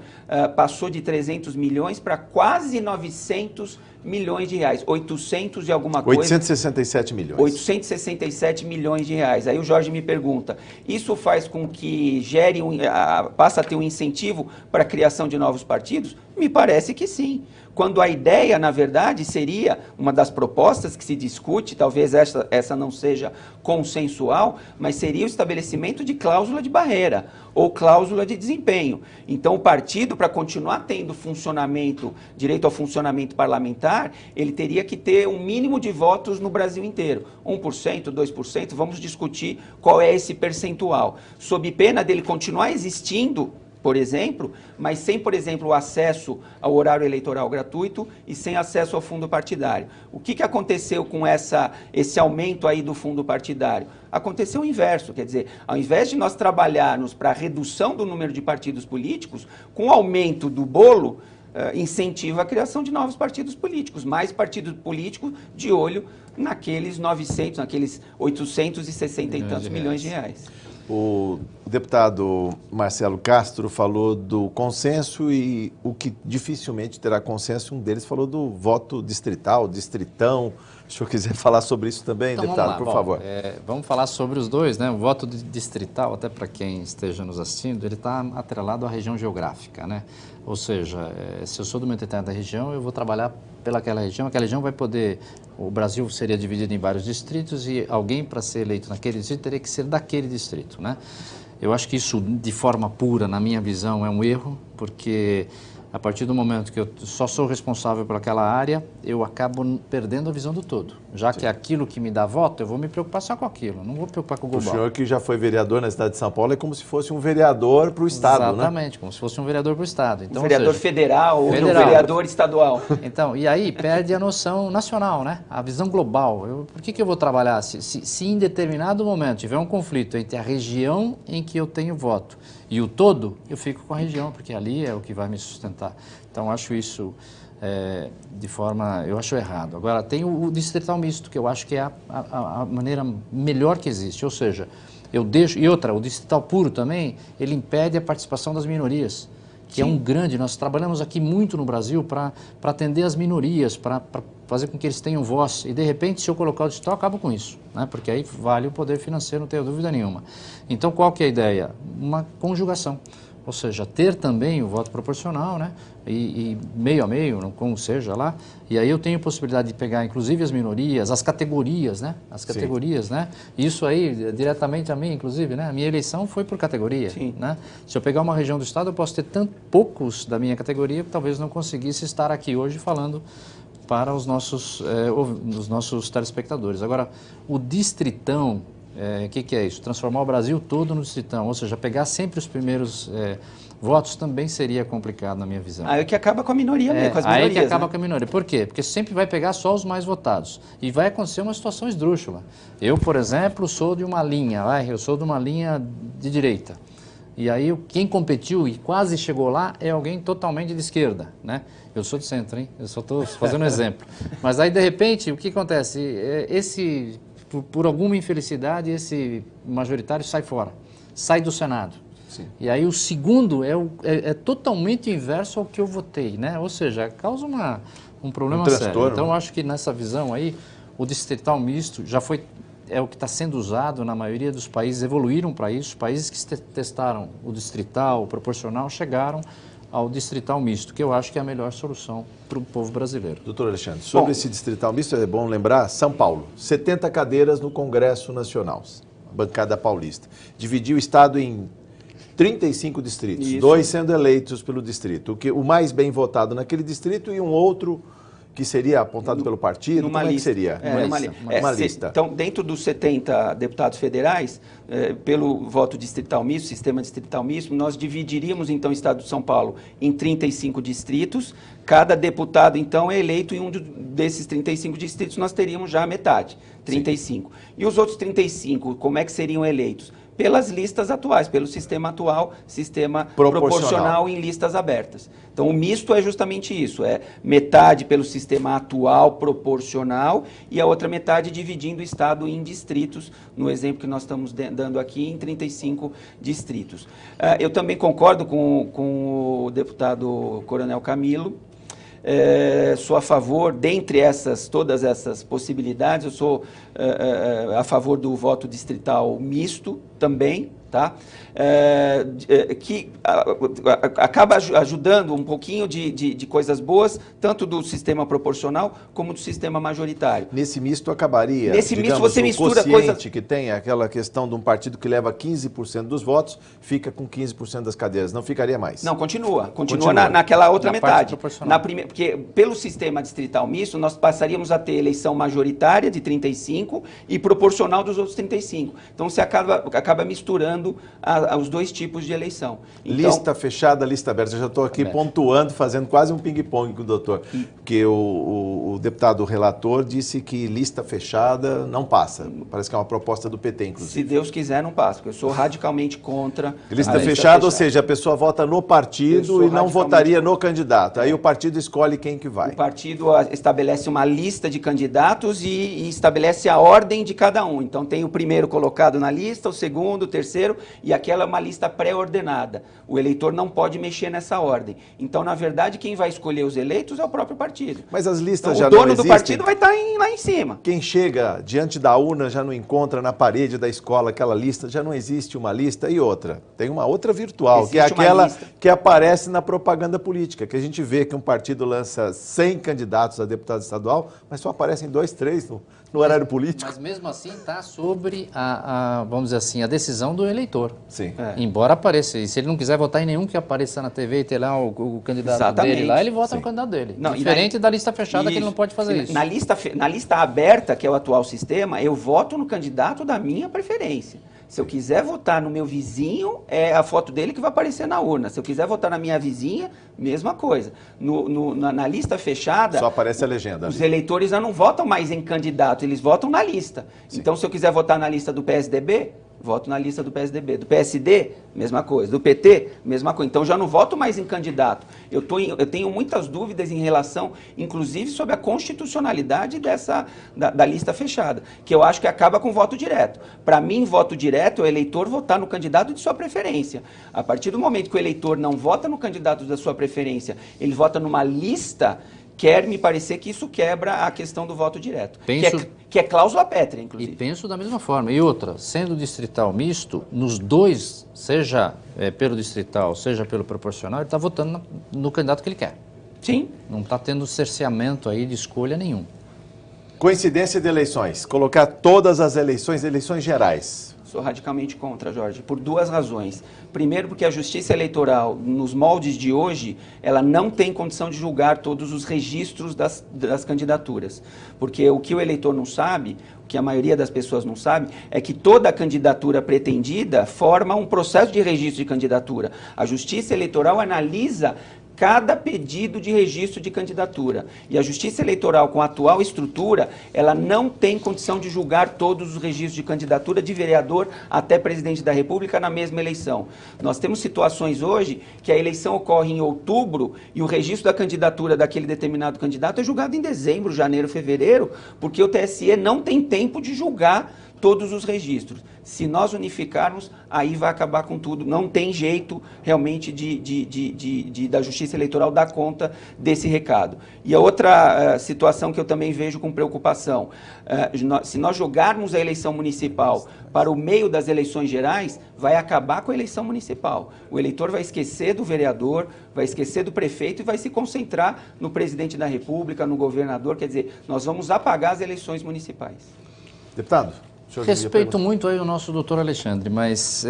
passou de 300 milhões para quase 900 milhões de reais, 800 e alguma coisa. 867 milhões. 867 milhões de reais. Aí o Jorge me pergunta, isso faz com que passa a ter um incentivo para a criação de novos partidos? Me parece que sim. Quando a ideia, na verdade, seria uma das propostas que se discute, talvez essa não seja consensual, mas seria o estabelecimento de cláusula de barreira ou cláusula de desempenho. Então, o partido, para continuar tendo direito ao funcionamento parlamentar, ele teria que ter um mínimo de votos no Brasil inteiro. 1%, 2%, vamos discutir qual é esse percentual. Sob pena dele continuar existindo por exemplo, mas sem, por exemplo, o acesso ao horário eleitoral gratuito e sem acesso ao fundo partidário. O que aconteceu com esse aumento aí do fundo partidário? Aconteceu o inverso, quer dizer, ao invés de nós trabalharmos para a redução do número de partidos políticos, com o aumento do bolo, incentiva a criação de novos partidos políticos, mais partidos políticos de olho naqueles 900, naqueles 860 e tantos milhões de reais. O deputado Marcelo Castro falou do consenso e o que dificilmente terá consenso, um deles falou do voto distrital, distritão. Se o senhor quiser falar sobre isso também, então, deputado, por favor. Vamos falar sobre os dois, né? O voto distrital, até para quem esteja nos assistindo, ele está atrelado à região geográfica, né? Ou seja, se eu sou de uma determinada região, eu vou trabalhar pelaquela região, aquela região vai poder... O Brasil seria dividido em vários distritos e alguém, para ser eleito naquele distrito, teria que ser daquele distrito, né? Eu acho que isso, de forma pura, na minha visão, é um erro, porque a partir do momento que eu só sou responsável por aquela área, eu acabo perdendo a visão do todo. Já que é aquilo que me dá voto, eu vou me preocupar só com aquilo, não vou me preocupar com o global. O senhor que já foi vereador na cidade de São Paulo é como se fosse um vereador para o Estado, Exatamente, como se fosse um vereador para o Estado. Então, um vereador federal ou um vereador estadual. Então, e aí perde a noção nacional, né? A visão global. Por que eu vou trabalhar? Se em determinado momento tiver um conflito entre a região em que eu tenho voto e o todo, eu fico com a região, porque ali é o que vai me sustentar. Então, acho isso eu acho errado. Agora, tem o distrital misto, que eu acho que é a maneira melhor que existe, ou seja, eu deixo... E outra, o distrital puro também, ele impede a participação das minorias, que é um grande... Nós trabalhamos aqui muito no Brasil para atender as minorias, para fazer com que eles tenham voz. E, de repente, se eu colocar o distrital, eu acabo com isso, né? Porque aí vale o poder financeiro, não tenho dúvida nenhuma. Então, qual que é a ideia? Uma conjugação. Ou seja, ter também o voto proporcional, né? E meio a meio, como seja lá. E aí eu tenho possibilidade de pegar, inclusive, as minorias, as categorias, né? As categorias, né? Isso aí, diretamente a mim, inclusive, né? A minha eleição foi por categoria, né? Se eu pegar uma região do estado, eu posso ter poucos da minha categoria que talvez não conseguisse estar aqui hoje falando para os nossos telespectadores. Agora, o distritão... O que é isso? Transformar o Brasil todo no distritão, ou seja, pegar sempre os primeiros votos também seria complicado na minha visão. Aí que acaba com a minoria mesmo, com as minorias. Aí que acaba com a minoria. Por quê? Porque sempre vai pegar só os mais votados. E vai acontecer uma situação esdrúxula. Eu, por exemplo, sou de uma linha de direita. E aí quem competiu e quase chegou lá é alguém totalmente de esquerda, né? Eu sou de centro, hein? Eu só estou fazendo um exemplo. Mas aí, de repente, o que acontece? Por alguma infelicidade, esse majoritário sai fora, sai do Senado. Sim. E aí o segundo é totalmente inverso ao que eu votei, né? Ou seja, causa um problema sério. Então, eu acho que nessa visão aí, o distrital misto é o que está sendo usado na maioria dos países, evoluíram para isso. Os países que testaram o distrital, o proporcional, chegaram ao distrital misto, que eu acho que é a melhor solução para o povo brasileiro. Doutor Alexandre, sobre esse distrital misto, é bom lembrar, São Paulo, 70 cadeiras no Congresso Nacional, bancada paulista. Dividiu o estado em 35 distritos, Isso. 2 sendo eleitos pelo distrito. O mais bem votado naquele distrito e um outro que seria apontado pelo partido? Como é que seria? Uma lista. Então, dentro dos 70 deputados federais, pelo voto distrital misto, sistema distrital misto, nós dividiríamos, então, o estado de São Paulo em 35 distritos. Cada deputado, então, é eleito em um desses 35 distritos, nós teríamos já a metade, 35. Sim. E os outros 35, como é que seriam eleitos? Pelas listas atuais, pelo sistema atual, sistema proporcional em listas abertas. Então, o misto é justamente isso, é metade pelo sistema atual proporcional e a outra metade dividindo o estado em distritos, no exemplo que nós estamos dando aqui, em 35 distritos. Eu também concordo com o deputado Coronel Camilo. Sou a favor, dentre todas essas possibilidades, eu sou a favor do voto distrital misto também, tá? Que acaba ajudando um pouquinho de coisas boas, tanto do sistema proporcional como do sistema majoritário. Nesse misto acabaria, Nesse misto você mistura coisas... que tem aquela questão de um partido que leva 15% dos votos, fica com 15% das cadeiras, não ficaria mais? Não, continua naquela outra metade. Porque pelo sistema distrital misto, nós passaríamos a ter eleição majoritária de 35 e proporcional dos outros 35. Então, você acaba misturando evitando os dois tipos de eleição. Então, lista fechada, lista aberta. Eu já estou aqui pontuando, fazendo quase um ping-pong com o doutor, porque o deputado relator disse que lista fechada não passa. Parece que é uma proposta do PT, inclusive. Se Deus quiser, não passa, porque eu sou radicalmente contra lista fechada, ou seja, a pessoa vota no partido e não votaria no candidato. Aí o partido escolhe quem que vai. O partido estabelece uma lista de candidatos e estabelece a ordem de cada um. Então tem o primeiro colocado na lista, o segundo, o terceiro, e aquela é uma lista pré-ordenada. O eleitor não pode mexer nessa ordem. Então, na verdade, quem vai escolher os eleitos é o próprio partido. Mas as listas então, já não existem. O dono do partido vai estar lá em cima. Quem chega diante da urna já não encontra na parede da escola aquela lista, já não existe uma lista. E outra, tem uma outra virtual, existe, que é aquela que aparece na propaganda política, que a gente vê que um partido lança 100 candidatos a deputado estadual, mas só aparecem 2, 3 no horário político. Mas mesmo assim está sobre vamos dizer assim, a decisão do eleitor. Sim. Embora apareça. E se ele não quiser votar em nenhum que apareça na TV e ter lá o candidato Exatamente. dele lá, ele vota no candidato dele. Não, diferente da lista fechada, que ele não pode fazer isso. Na lista aberta, que é o atual sistema, eu voto no candidato da minha preferência. Se eu quiser votar no meu vizinho, é a foto dele que vai aparecer na urna. Se eu quiser votar na minha vizinha, mesma coisa. Na lista fechada... Só aparece a legenda. Os eleitores já não votam mais em candidato, eles votam na lista. Sim. Então, se eu quiser votar na lista do PSDB, voto na lista do PSDB. Do PSD, mesma coisa. Do PT, mesma coisa. Então, já não voto mais em candidato. Eu tenho muitas dúvidas em relação, inclusive, sobre a constitucionalidade da lista fechada, que eu acho que acaba com voto direto. Para mim, voto direto é o eleitor votar no candidato de sua preferência. A partir do momento que o eleitor não vota no candidato da sua preferência, ele vota numa lista... Quer me parecer que isso quebra a questão do voto direto, que é cláusula pétrea, inclusive. E penso da mesma forma. E outra, sendo distrital misto, nos dois, seja pelo distrital, seja pelo proporcional, ele está votando no candidato que ele quer. Sim. Não está tendo cerceamento aí de escolha nenhum. Coincidência de eleições. Colocar todas as eleições gerais. Sou radicalmente contra, Jorge, por duas razões. Primeiro, porque a Justiça Eleitoral, nos moldes de hoje, ela não tem condição de julgar todos os registros das candidaturas. Porque o que o eleitor não sabe, o que a maioria das pessoas não sabe, é que toda candidatura pretendida forma um processo de registro de candidatura. A Justiça Eleitoral analisa cada pedido de registro de candidatura. E a Justiça Eleitoral, com a atual estrutura, ela não tem condição de julgar todos os registros de candidatura de vereador até presidente da República na mesma eleição. Nós temos situações hoje que a eleição ocorre em outubro e o registro da candidatura daquele determinado candidato é julgado em dezembro, janeiro, fevereiro, porque o TSE não tem tempo de julgar todos os registros. Se nós unificarmos, aí vai acabar com tudo. Não tem jeito realmente da Justiça Eleitoral dar conta desse recado. E a outra situação que eu também vejo com preocupação, se nós jogarmos a eleição municipal para o meio das eleições gerais, vai acabar com a eleição municipal. O eleitor vai esquecer do vereador, vai esquecer do prefeito e vai se concentrar no presidente da República, no governador. Quer dizer, nós vamos apagar as eleições municipais. Deputado? Respeito muito aí o nosso doutor Alexandre, mas...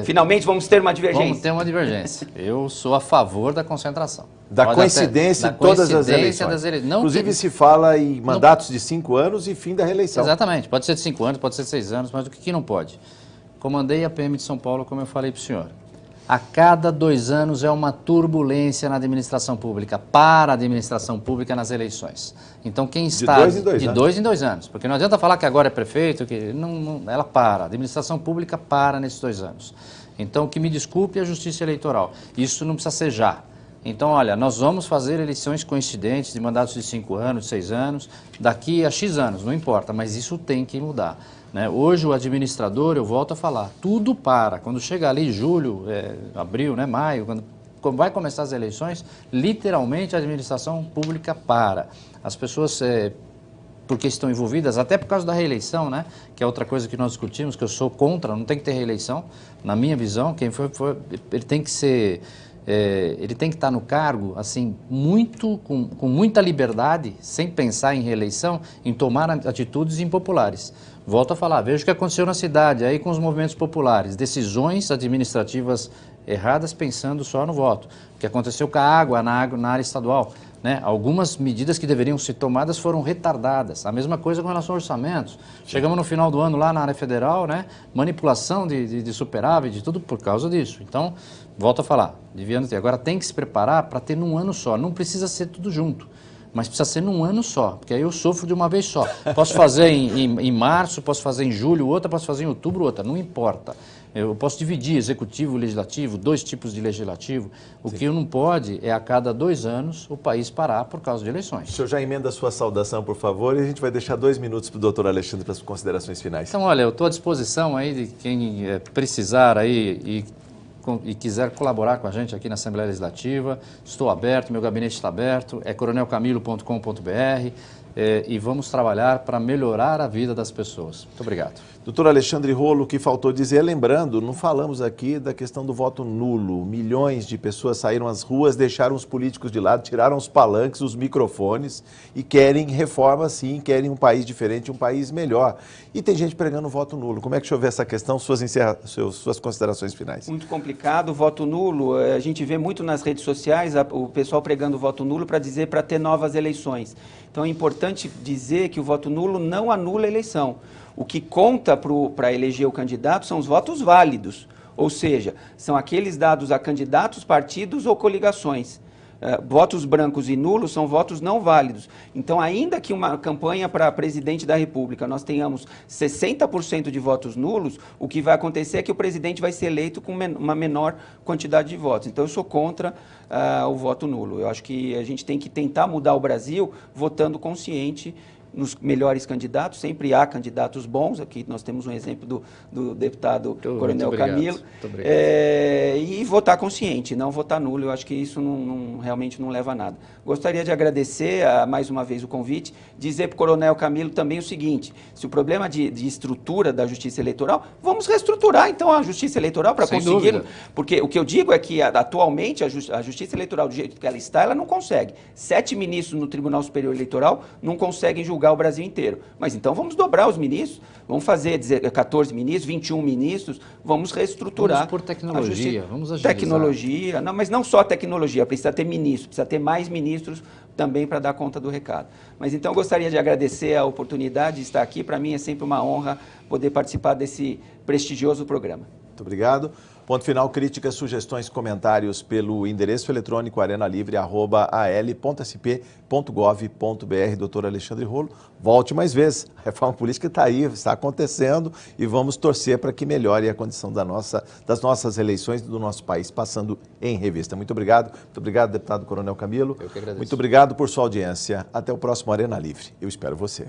Finalmente vamos ter uma divergência. Vamos ter uma divergência. Eu sou a favor da concentração. Da coincidência em todas as eleições. Inclusive se fala em mandatos de 5 anos e fim da reeleição. Exatamente. Pode ser de 5 anos, pode ser de 6 anos, mas o que não pode? Comandei a PM de São Paulo, como eu falei para o senhor. A cada 2 anos é uma turbulência na administração pública, para a administração pública nas eleições. Então, quem está... De 2 em 2 anos. Porque não adianta falar que agora é prefeito, que ela para. A administração pública para nesses 2 anos. Então, que me desculpe a Justiça Eleitoral. Isso não precisa ser já. Então, olha, nós vamos fazer eleições coincidentes de mandatos de 5 anos, de 6 anos, daqui a X anos, não importa, mas isso tem que mudar. Né? Hoje o administrador, eu volto a falar, tudo para. Quando chega ali julho, abril, né, maio, quando vai começar as eleições, literalmente a administração pública para. As pessoas, porque estão envolvidas, até por causa da reeleição, né, que é outra coisa que nós discutimos, que eu sou contra, não tem que ter reeleição. Na minha visão, quem for ele tem que ser... ele tem que estar no cargo assim, com muita liberdade, sem pensar em reeleição, em tomar atitudes impopulares. Volto a falar, veja o que aconteceu na cidade, aí com os movimentos populares, decisões administrativas erradas pensando só no voto. O que aconteceu com a água na área estadual. né? Algumas medidas que deveriam ser tomadas foram retardadas. A mesma coisa com relação a orçamentos. Chegamos no final do ano lá na área federal, né? Manipulação de superávit, de tudo por causa disso. Então, volto a falar, devia ter. Agora tem que se preparar para ter num ano só. Não precisa ser tudo junto, mas precisa ser num ano só, porque aí eu sofro de uma vez só. Posso fazer em março, posso fazer em julho, outra, posso fazer em outubro, outra, não importa. Eu posso dividir executivo e legislativo, 2 tipos de legislativo. O que não pode é a cada 2 anos o país parar por causa de eleições. O senhor já emenda a sua saudação, por favor, e a gente vai deixar 2 minutos para o doutor Alexandre para as considerações finais. Então, olha, eu estou à disposição aí de quem precisar aí e quiser colaborar com a gente aqui na Assembleia Legislativa. Estou aberto, meu gabinete está aberto, é coronelcamilo.com.br e vamos trabalhar para melhorar a vida das pessoas. Muito obrigado. Doutor Alexandre Rollo, o que faltou dizer, lembrando, não falamos aqui da questão do voto nulo. Milhões de pessoas saíram às ruas, deixaram os políticos de lado, tiraram os palanques, os microfones e querem reforma sim, querem um país diferente, um país melhor. E tem gente pregando voto nulo. Como é que o senhor vê essa questão, suas considerações finais? Muito complicado, voto nulo, a gente vê muito nas redes sociais o pessoal pregando voto nulo para dizer para ter novas eleições. Então é importante dizer que o voto nulo não anula a eleição. O que conta para eleger o candidato são os votos válidos, ou seja, são aqueles dados a candidatos, partidos ou coligações. Votos brancos e nulos são votos não válidos. Então, ainda que uma campanha para presidente da República nós tenhamos 60% de votos nulos, o que vai acontecer é que o presidente vai ser eleito com uma menor quantidade de votos. Então, eu sou contra o voto nulo. Eu acho que a gente tem que tentar mudar o Brasil votando consciente nos melhores candidatos. Sempre há candidatos bons, aqui nós temos um exemplo do deputado Coronel Camilo, e votar consciente, não votar nulo. Eu acho que isso realmente não leva a nada. Gostaria de agradecer mais uma vez o convite, dizer para o Coronel Camilo também o seguinte: se o problema de estrutura da Justiça Eleitoral, vamos reestruturar então a Justiça Eleitoral para conseguir, porque o que eu digo é que atualmente a Justiça Eleitoral, do jeito que ela está, ela não consegue. 7 ministros no Tribunal Superior Eleitoral não conseguem julgar o Brasil inteiro. Mas então vamos dobrar os ministros, vamos fazer 14 ministros, 21 ministros, vamos reestruturar. Vamos por tecnologia, vamos agilizar. Tecnologia, não, mas não só tecnologia, precisa ter ministros, precisa ter mais ministros também para dar conta do recado. Mas então eu gostaria de agradecer a oportunidade de estar aqui. Para mim é sempre uma honra poder participar desse prestigioso programa. Muito obrigado. Ponto final, críticas, sugestões, comentários pelo endereço eletrônico arenalivre@al.sp.gov.br. Doutor Alexandre Rollo, volte mais vezes. A reforma política está aí, está acontecendo e vamos torcer para que melhore a condição das nossas eleições do nosso país, passando em revista. Muito obrigado, deputado Coronel Camilo. Eu que agradeço. Muito obrigado por sua audiência. Até o próximo Arena Livre. Eu espero você.